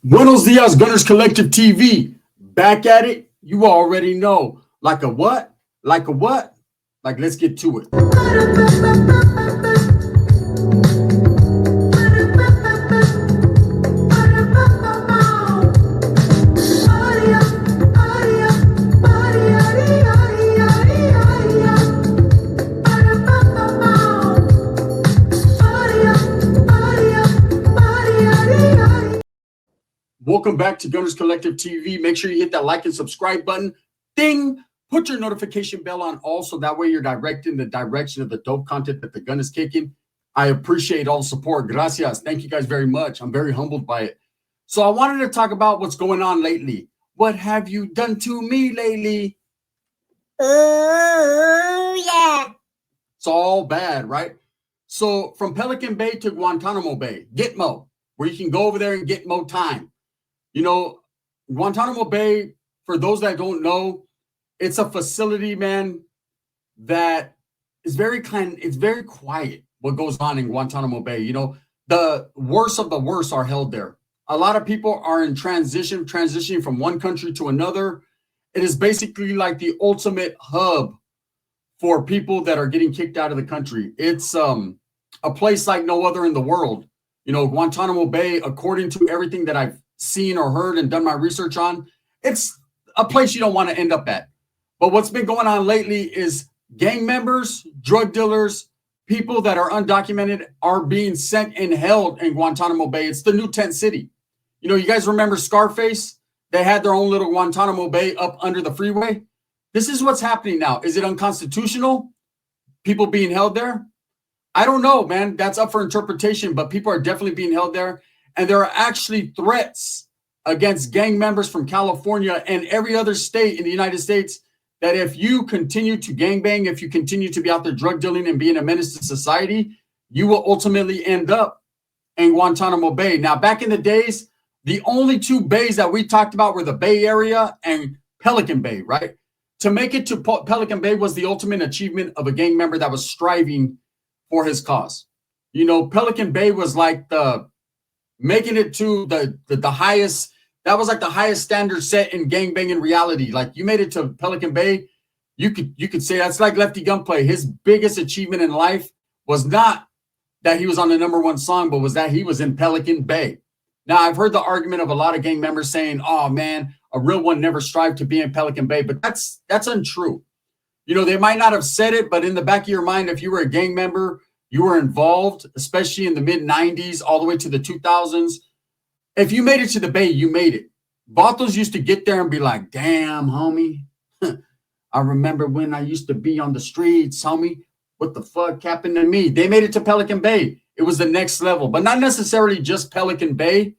Buenos dias, Gunners Collective TV. Back at it. You already know. Like a what? Like a what? Like, let's get to it. Welcome back to Gunners Collective TV. Make sure you hit that like and subscribe button. Ding! Put your notification bell on also. That way you're directing the direction of the dope content that the gun is kicking. I appreciate all the support. Gracias. Thank you guys very much. I'm very humbled by it. So I wanted to talk about what's going on lately. What have you done to me lately? Ooh, yeah. It's all bad, right? So from Pelican Bay to Guantanamo Bay, Gitmo, where you can go over there and get more time. You know, Guantanamo Bay, for those that don't know, it's a facility, man, that is very kind. It's very quiet what goes on in Guantanamo Bay. You know, the worst of the worst are held there. A lot of people are in transitioning from one country to another. It is basically like the ultimate hub for people that are getting kicked out of the country. It's a place like no other in the world. You know, Guantanamo Bay, according to everything that I've seen or heard and done my research on, it's a place you don't want to end up at. But what's been going on lately is gang members, drug dealers, people that are undocumented are being sent and held in Guantanamo Bay. It's the new tent city. You know, you guys remember Scarface? They had their own little Guantanamo Bay up under the freeway. This is what's happening now. Is it unconstitutional? People being held there? I don't know, man. That's up for interpretation, but people are definitely being held there. And there are actually threats against gang members from California and every other state in the United States that if you continue to gangbang, if you continue to be out there drug dealing and being a menace to society, you will ultimately end up in Guantanamo Bay. Now, back in the days, the only two bays that we talked about were the Bay Area and Pelican Bay, right? To make it to Pelican Bay was the ultimate achievement of a gang member that was striving for his cause. You know, Pelican Bay was like making it to the highest. That was like the highest standard set in gangbanging reality. Like, you made it to Pelican Bay, you could say that's like Lefty Gunplay. His biggest achievement in life was not that he was on the #1 song, but was that he was in Pelican Bay. Now, I've heard the argument of a lot of gang members saying, "Oh man, a real one never strived to be in Pelican Bay," but that's untrue. You know, they might not have said it, but in the back of your mind, if you were a gang member, you were involved, especially in the mid-90s, all the way to the 2000s. If you made it to the Bay, you made it. Vatos used to get there and be like, "Damn, homie. I remember when I used to be on the streets, homie. What the fuck happened to me?" They made it to Pelican Bay. It was the next level, but not necessarily just Pelican Bay,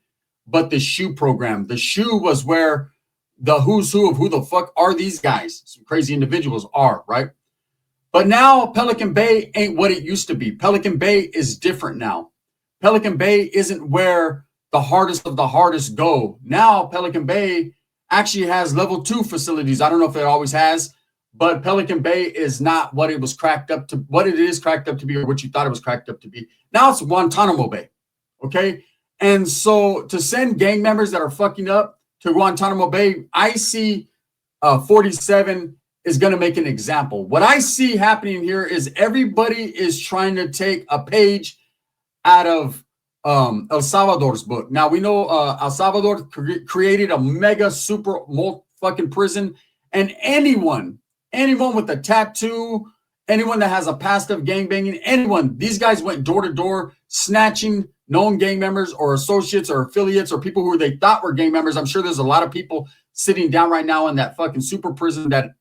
but the SHU program. The SHU was where the who's who of who the fuck are these guys. Some crazy individuals are, right? But now Pelican Bay ain't what it used to be. Pelican Bay is different now. Pelican Bay isn't where the hardest of the hardest go. Now Pelican Bay actually has level 2 facilities. I don't know if it always has, but Pelican Bay is not what it was cracked up to, what it is cracked up to be, or what you thought it was cracked up to be. Now it's Guantanamo Bay. Okay. And so to send gang members that are fucking up to Guantanamo Bay, I see 47 is going to make an example. What I see happening here is everybody is trying to take a page out of El Salvador's book. Now, we know El Salvador created a mega super fucking prison, and anyone with a tattoo, anyone that has a past of gangbanging, anyone, these guys went door to door snatching known gang members or associates or affiliates or people who they thought were gang members. I'm sure there's a lot of people sitting down right now in that fucking super prison that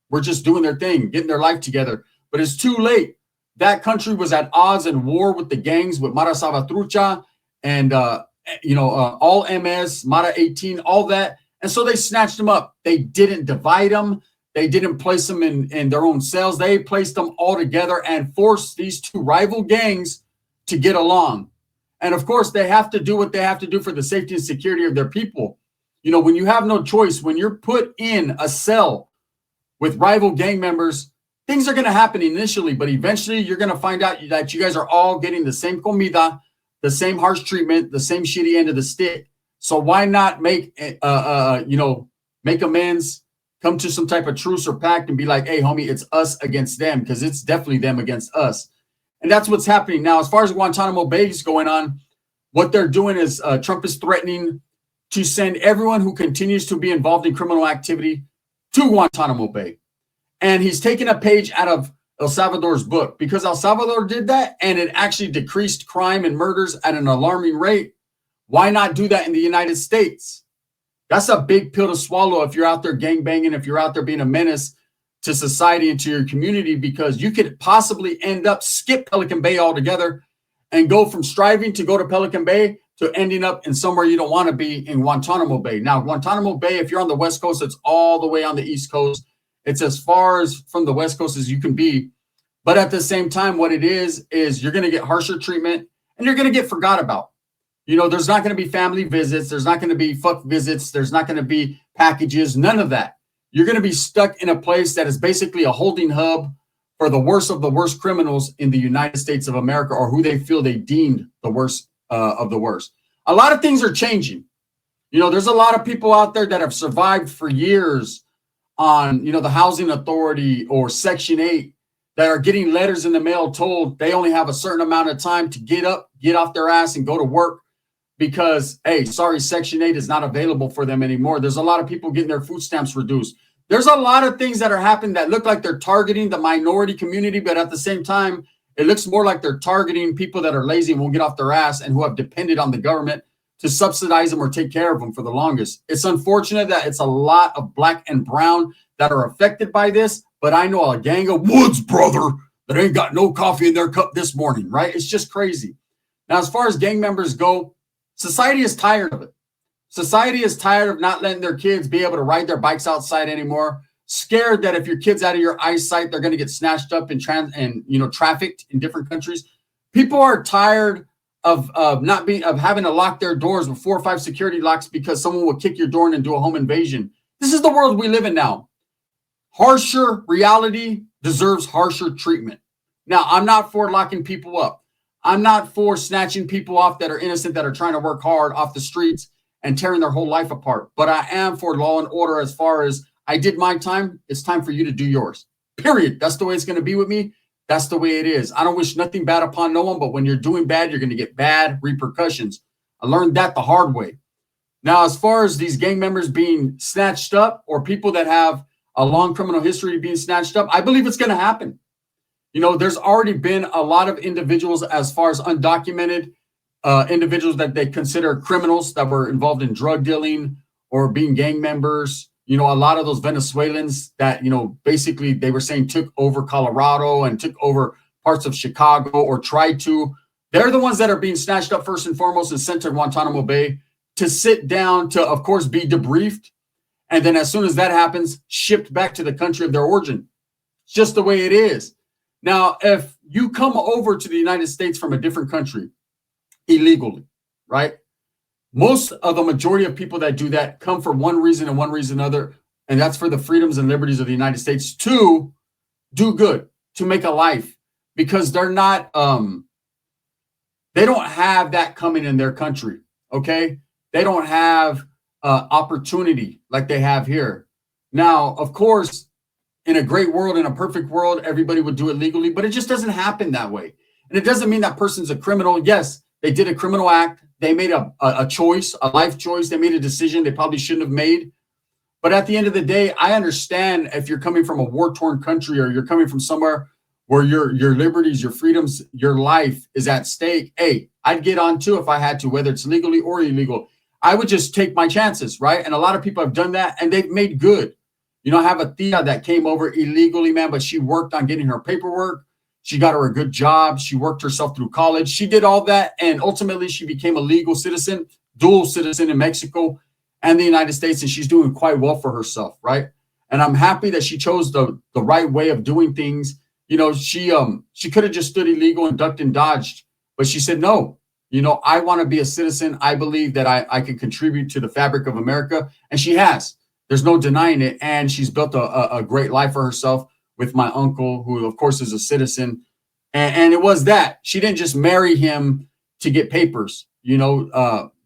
were just doing their thing, getting their life together. But it's too late. That country was at odds and war with the gangs, with Mara Salvatrucha and, all MS, Mara 18, all that. And so they snatched them up. They didn't divide them. They didn't place them in their own cells. They placed them all together and forced these two rival gangs to get along. And of course, they have to do what they have to do for the safety and security of their people. You know, when you have no choice, when you're put in a cell with rival gang members, things are going to happen initially, but eventually you're going to find out that you guys are all getting the same comida, the same harsh treatment, the same shitty end of the stick. So why not make, make amends, come to some type of truce or pact and be like, hey, homie, it's us against them, because it's definitely them against us. And that's what's happening now. As far as Guantanamo Bay is going on, what they're doing is Trump is threatening to send everyone who continues to be involved in criminal activity to Guantanamo Bay. And he's taken a page out of El Salvador's book, because El Salvador did that and it actually decreased crime and murders at an alarming rate. Why not do that in the United States? That's a big pill to swallow if you're out there gangbanging, if you're out there being a menace to society and to your community, because you could possibly end up skip Pelican Bay altogether and go from striving to go to Pelican Bay to ending up in somewhere you don't want to be, in Guantanamo Bay. Now, Guantanamo Bay, if you're on the West Coast, it's all the way on the East Coast. It's as far as from the West Coast as you can be. But at the same time, what it is you're going to get harsher treatment and you're going to get forgot about. You know, there's not going to be family visits. There's not going to be fuck visits. There's not going to be packages, none of that. You're going to be stuck in a place that is basically a holding hub for the worst of the worst criminals in the United States of America, or who they feel they deemed the worst of the worst. A lot of things are changing. You know, there's a lot of people out there that have survived for years on, the Housing Authority or Section 8 that are getting letters in the mail told they only have a certain amount of time to get up, get off their ass and go to work because, hey, sorry, Section 8 is not available for them anymore. There's a lot of people getting their food stamps reduced. There's a lot of things that are happening that look like they're targeting the minority community, but at the same time, it looks more like they're targeting people that are lazy and won't get off their ass and who have depended on the government to subsidize them or take care of them for the longest. It's unfortunate that it's a lot of black and brown that are affected by this, but I know a gang of woods, brother, that ain't got no coffee in their cup this morning, right? It's just crazy. Now, as far as gang members go, society is tired of it. Society is tired of not letting their kids be able to ride their bikes outside anymore, scared that if your kid's out of your eyesight, they're going to get snatched up and trafficked in different countries. People are tired of having to lock their doors with 4 or 5 security locks because someone will kick your door in and do a home invasion. This is the world we live in now. Harsher reality deserves harsher treatment. Now, I'm not for locking people up. I'm not for snatching people off that are innocent, that are trying to work hard off the streets and tearing their whole life apart. But I am for law and order as far as I did my time. It's time for you to do yours. Period. That's the way it's going to be with me. That's the way it is. I don't wish nothing bad upon no one, but when you're doing bad, you're going to get bad repercussions. I learned that the hard way. Now, as far as these gang members being snatched up or people that have a long criminal history being snatched up, I believe it's going to happen. There's already been a lot of individuals, as far as undocumented individuals that they consider criminals that were involved in drug dealing or being gang members. A lot of those Venezuelans that, basically they were saying took over Colorado and took over parts of Chicago or tried to. They're the ones that are being snatched up first and foremost and sent to Guantanamo Bay to sit down to, of course, be debriefed. And then as soon as that happens, shipped back to the country of their origin. It's just the way it is. Now, if you come over to the United States from a different country illegally, right? Most of the majority of people that do that come for one reason and one reason another, and that's for the freedoms and liberties of the United States to do good, to make a life, because they're not, they don't have that coming in their country, okay? They don't have opportunity like they have here. Now, of course, in a great world, in a perfect world, everybody would do it legally, but it just doesn't happen that way. And it doesn't mean that person's a criminal. Yes, they did a criminal act. They made a choice, a life choice. They made a decision they probably shouldn't have made. But at the end of the day, I understand if you're coming from a war-torn country or you're coming from somewhere where your liberties, your freedoms, your life is at stake. Hey, I'd get on too if I had to, whether it's legally or illegal. I would just take my chances, right? And a lot of people have done that and they've made good. I have a tia that came over illegally, man, but she worked on getting her paperwork. She got her a good job. She worked herself through college. She did all that. And ultimately, she became a legal citizen, dual citizen in Mexico and the United States. And she's doing quite well for herself, right? And I'm happy that she chose the right way of doing things. She could have just stood illegal and ducked and dodged. But she said, no, I want to be a citizen. I believe that I can contribute to the fabric of America. And she has. There's no denying it. And she's built a great life for herself with my uncle, who, of course, is a citizen. And it was that. She didn't just marry him to get papers.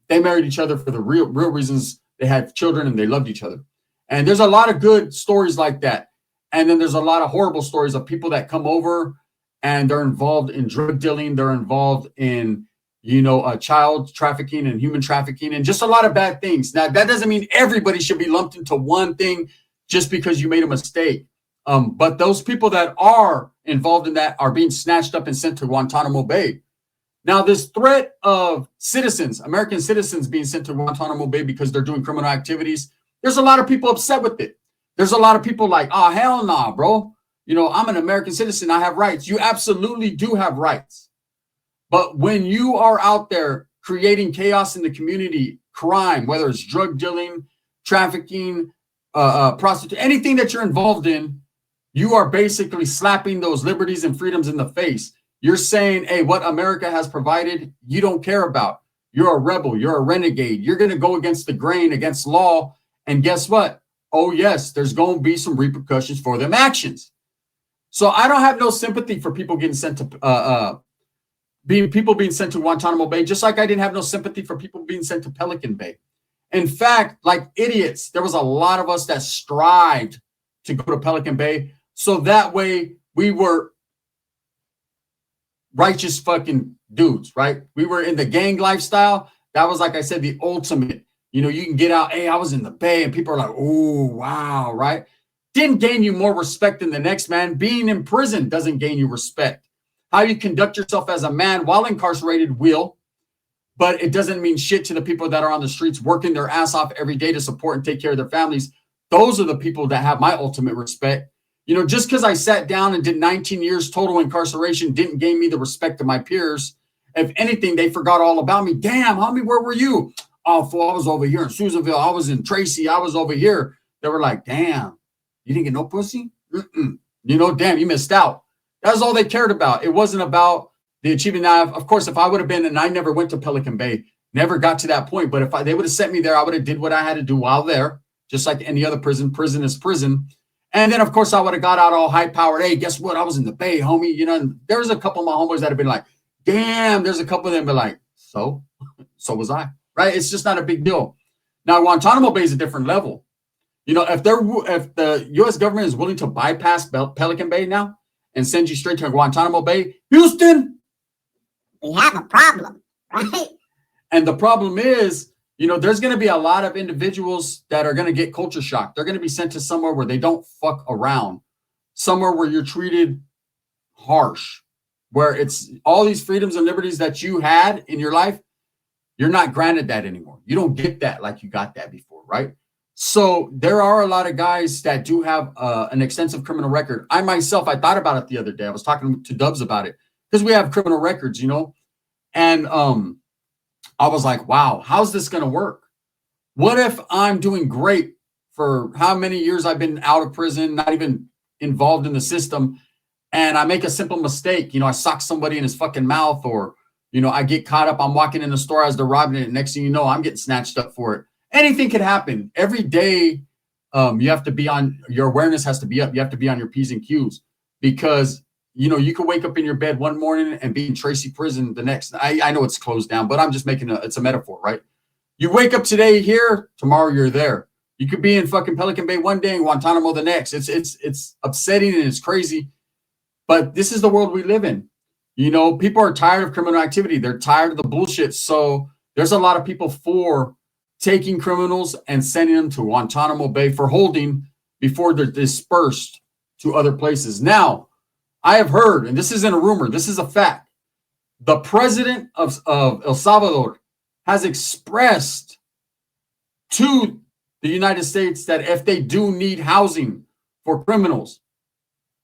They married each other for the real reasons. They had children and they loved each other. And there's a lot of good stories like that. And then there's a lot of horrible stories of people that come over and they're involved in drug dealing. They're involved in, child trafficking and human trafficking and just a lot of bad things. Now, that doesn't mean everybody should be lumped into one thing just because you made a mistake. But those people that are involved in that are being snatched up and sent to Guantanamo Bay. Now, this threat of citizens, American citizens being sent to Guantanamo Bay because they're doing criminal activities, there's a lot of people upset with it. There's a lot of people like, oh, hell nah, bro. I'm an American citizen. I have rights. You absolutely do have rights. But when you are out there creating chaos in the community, crime, whether it's drug dealing, trafficking, prostitution, anything that you're involved in, you are basically slapping those liberties and freedoms in the face. You're saying, hey, what America has provided, you don't care about. You're a rebel. You're a renegade. You're going to go against the grain, against law. And guess what? Oh, yes, there's going to be some repercussions for them actions. So I don't have no sympathy for people getting sent to being sent to Guantanamo Bay, just like I didn't have no sympathy for people being sent to Pelican Bay. In fact, like idiots, there was a lot of us that strived to go to Pelican Bay. So that way we were righteous fucking dudes, right? We were in the gang lifestyle. That was, like I said, the ultimate. You can get out. Hey, I was in the Bay, and people are like, oh, wow, right? Didn't gain you more respect than the next man. Being in prison doesn't gain you respect. How you conduct yourself as a man while incarcerated will, but it doesn't mean shit to the people that are on the streets working their ass off every day to support and take care of their families. Those are the people that have my ultimate respect. Just because I sat down and did 19 years total incarceration didn't gain me the respect of my peers. If anything, they forgot all about me. Damn, homie, where were you? Oh, fool, I was over here in Susanville. I was in Tracy. I was over here. They were like, damn, you didn't get no pussy? Damn, you missed out. That's all they cared about. It wasn't about the achievement. Now, of course, if I would have been, and I never went to Pelican Bay, never got to that point. But if they would have sent me there, I would have did what I had to do while there, just like any other prison. Prison is prison. And then, of course, I would have got out all high-powered. Hey, guess what? I was in the Bay, homie. And there was a couple of my homeboys that have been like, damn. There's a couple of them been like, so was I. Right? It's just not a big deal. Now, Guantanamo Bay is a different level. If the U.S. government is willing to bypass Pelican Bay now and send you straight to Guantanamo Bay, Houston, we have a problem, right? And the problem is, there's going to be a lot of individuals that are going to get culture shock. They're going to be sent to somewhere where they don't fuck around, somewhere where you're treated harsh, where it's all these freedoms and liberties that you had in your life. You're not granted that anymore. You don't get that like you got that before, right? So there are a lot of guys that do have an extensive criminal record. I myself, I thought about it the other day. I was talking to Dubs about it because we have criminal records, and I was like, wow, how's this going to work? What if I'm doing great for how many years I've been out of prison, not even involved in the system, and I make a simple mistake? I sock somebody in his fucking mouth, or I get caught up. I'm walking in the store as they're robbing it. Next thing you know, I'm getting snatched up for it. Anything could happen. Every day, you have to be on, your awareness has to be up. You have to be on your P's and Q's because, you could wake up in your bed one morning and be in Tracy prison the next. I know it's closed down, but I'm just making it's a metaphor, right? You wake up today here, tomorrow you're there. You could be in fucking Pelican Bay one day and Guantanamo the next. It's upsetting and it's crazy, but this is the world we live in. People are tired of criminal activity. They're tired of the bullshit. So there's a lot of people for taking criminals and sending them to Guantanamo Bay for holding before they're dispersed to other places. Now, I have heard, and this isn't a rumor, this is a fact, the president of El Salvador has expressed to the United States that if they do need housing for criminals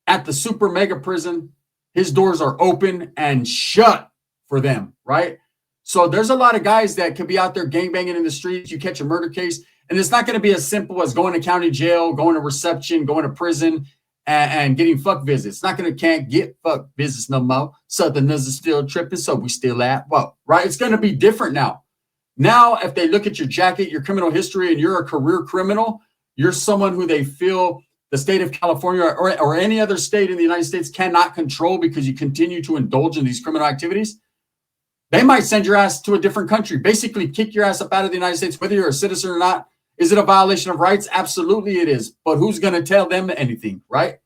at the super mega prison, his doors are open and shut for them, right? So there's a lot of guys that could be out there gangbanging in the streets. You catch a murder case, and it's not going to be as simple as going to county jail, going to reception, going to prison, and getting fuck visits. It's not going to can't get fuck visits no more. Southerners are still tripping, so we still at well, right? It's going to be different now. Now, if they look at your jacket, your criminal history, and you're a career criminal, you're someone who they feel the state of California or any other state in the United States cannot control because you continue to indulge in these criminal activities. They might send your ass to a different country, basically kick your ass up out of the United States, whether you're a citizen or not. Is it a violation of rights? Absolutely it is. But who's going to tell them anything, right?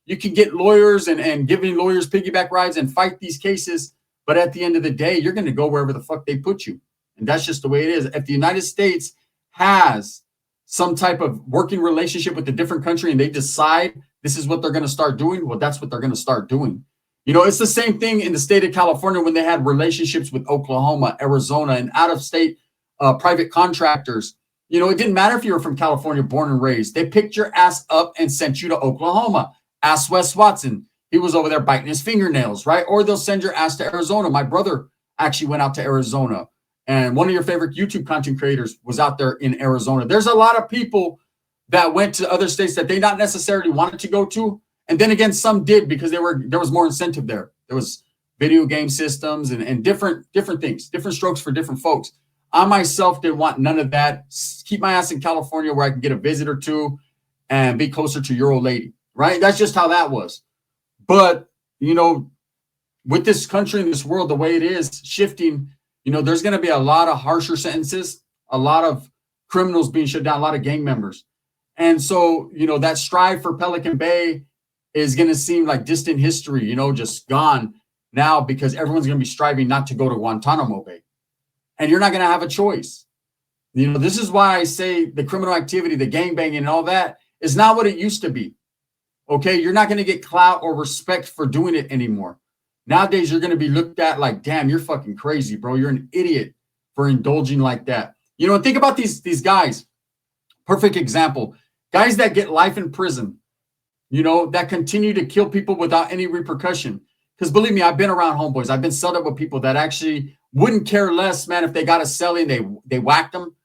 You can get lawyers and giving lawyers piggyback rides and fight these cases. But at the end of the day, you're going to go wherever the fuck they put you. And that's just the way it is. If the United States has some type of working relationship with a different country and they decide this is what they're going to start doing, well, that's what they're going to start doing. You know, it's the same thing in the state of California when they had relationships with Oklahoma, Arizona, and out-of-state private contractors. You know, it didn't matter if you were from California, born and raised. They picked your ass up and sent you to Oklahoma. Ask Wes Watson. He was over there biting his fingernails, right? Or they'll send your ass to Arizona. My brother actually went out to Arizona. And one of your favorite YouTube content creators was out there in Arizona. There's a lot of people that went to other states that they not necessarily wanted to go to. And then again, some did because there was more incentive there. There was video game systems and different things, different strokes for different folks. I myself didn't want none of that. Keep my ass in California where I can get a visit or two and be closer to your old lady, right? That's just how that was. But, you know, with this country and this world, the way it is shifting, you know, there's going to be a lot of harsher sentences, a lot of criminals being shut down, a lot of gang members. And so, you know, that strive for Pelican Bay is going to seem like distant history, you know, just gone now because everyone's going to be striving not to go to Guantanamo Bay. And you're not going to have a choice. You know, this is why I say the criminal activity, the gangbanging and all that is not what it used to be. Okay, you're not going to get clout or respect for doing it anymore. Nowadays, you're going to be looked at like, damn, you're fucking crazy, bro. You're an idiot for indulging like that. You know, think about these guys. Perfect example. Guys that get life in prison, you know, that continue to kill people without any repercussion. Because believe me, I've been around homeboys. I've been set up with people that actually wouldn't care less, man, if they got a cellie and they whacked them.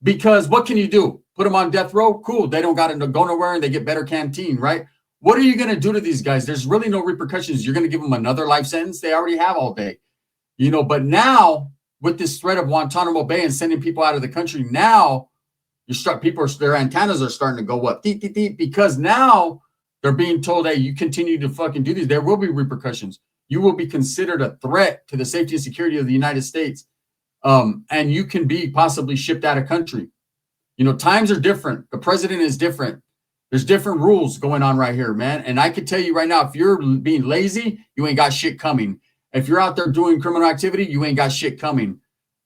Because what can you do? Put them on death row? Cool. They don't got to go nowhere and they get better canteen, right? What are you going to do to these guys? There's really no repercussions. You're going to give them another life sentence. They already have all day, you know, but now with this threat of Guantanamo Bay and sending people out of the country, now their antennas are starting to go up because now they're being told, hey, you continue to fucking do these. There will be repercussions. You will be considered a threat to the safety and security of the United States. And you can be possibly shipped out of country. You know, times are different. The president is different. There's different rules going on right here, man. And I can tell you right now, if you're being lazy, you ain't got shit coming. If you're out there doing criminal activity, you ain't got shit coming.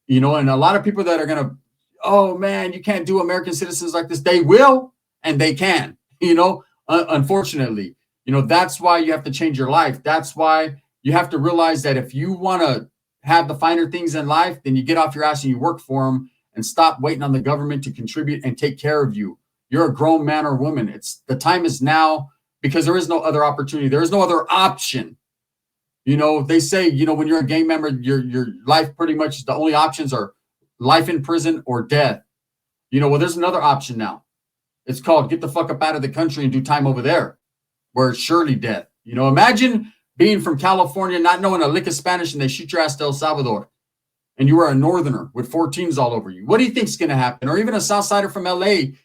You know, and a lot of people that are going to, oh, man, you can't do American citizens like this. They will, and they can, you know, unfortunately. You know, that's why you have to change your life. That's why you have to realize that if you want to have the finer things in life, then you get off your ass and you work for them and stop waiting on the government to contribute and take care of you. You're a grown man or woman. The time is now because there is no other opportunity. There is no other option. You know, they say, you know, when you're a gang member, your life pretty much the only options are life in prison or death. You know, well, there's another option now. It's called get the fuck up out of the country and do time over there where it's surely death. You know, imagine being from California, not knowing a lick of Spanish and they shoot your ass to El Salvador and you were a northerner with 14s all over you. What do you think's going to happen? Or even a Southsider from LA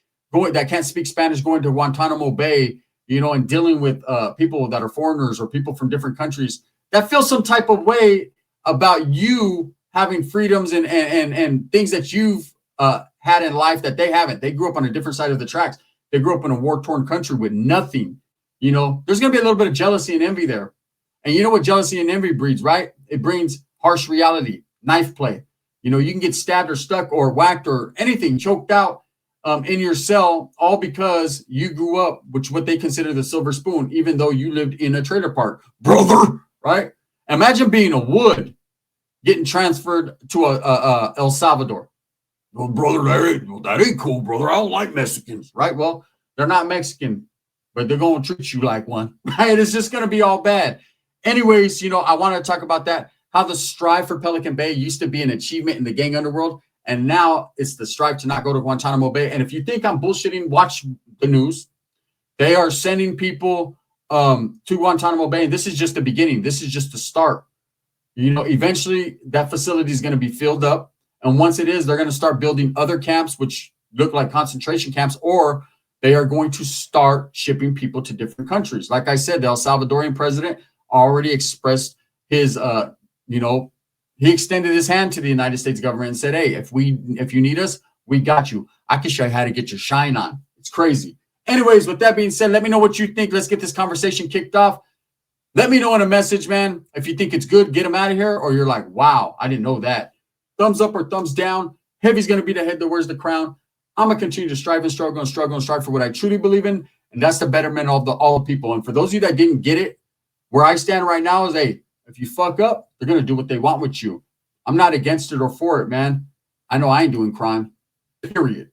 that can't speak Spanish going to Guantanamo Bay, you know, and dealing with people that are foreigners or people from different countries that feel some type of way about you having freedoms and things that you've had in life that they haven't. They grew up on a different side of the tracks. They grew up in a war-torn country with nothing. You know, there's going to be a little bit of jealousy and envy there. And you know what jealousy and envy breeds, right? It brings harsh reality, knife play. You know, you can get stabbed or stuck or whacked or anything, choked out in your cell, all because you grew up, which what they consider the silver spoon, even though you lived in a trailer park, brother, right? Imagine being a Wood getting transferred to a El Salvador. Well, brother, that ain't cool, brother. I don't like Mexicans, right? Well, they're not Mexican, but they're going to treat you like one, right? It's just going to be all bad. Anyways, you know, I want to talk about that, how the strive for Pelican Bay used to be an achievement in the gang underworld. And now it's the strive to not go to Guantanamo Bay. And if you think I'm bullshitting, watch the news. They are sending people to Guantanamo Bay. And this is just the beginning. This is just the start. You know, eventually that facility is going to be filled up. And once it is, they're going to start building other camps, which look like concentration camps, or they are going to start shipping people to different countries. Like I said, the El Salvadorian president already expressed his, you know, He extended his hand to the United States government and said, hey, if you need us, we got you. I can show you how to get your shine on. It's crazy. Anyways, with that being said, let me know what you think. Let's get this conversation kicked off. Let me know in a message, man. If you think it's good, get him out of here. Or you're like, wow, I didn't know that. Thumbs up or thumbs down. Heavy's going to be the head that wears the crown. I'm going to continue to strive and struggle and struggle and strive for what I truly believe in. And that's the betterment of all the people. And for those of you that didn't get it, where I stand right now is, hey, if you fuck up, they're going to do what they want with you. I'm not against it or for it, man. I know I ain't doing crime, period.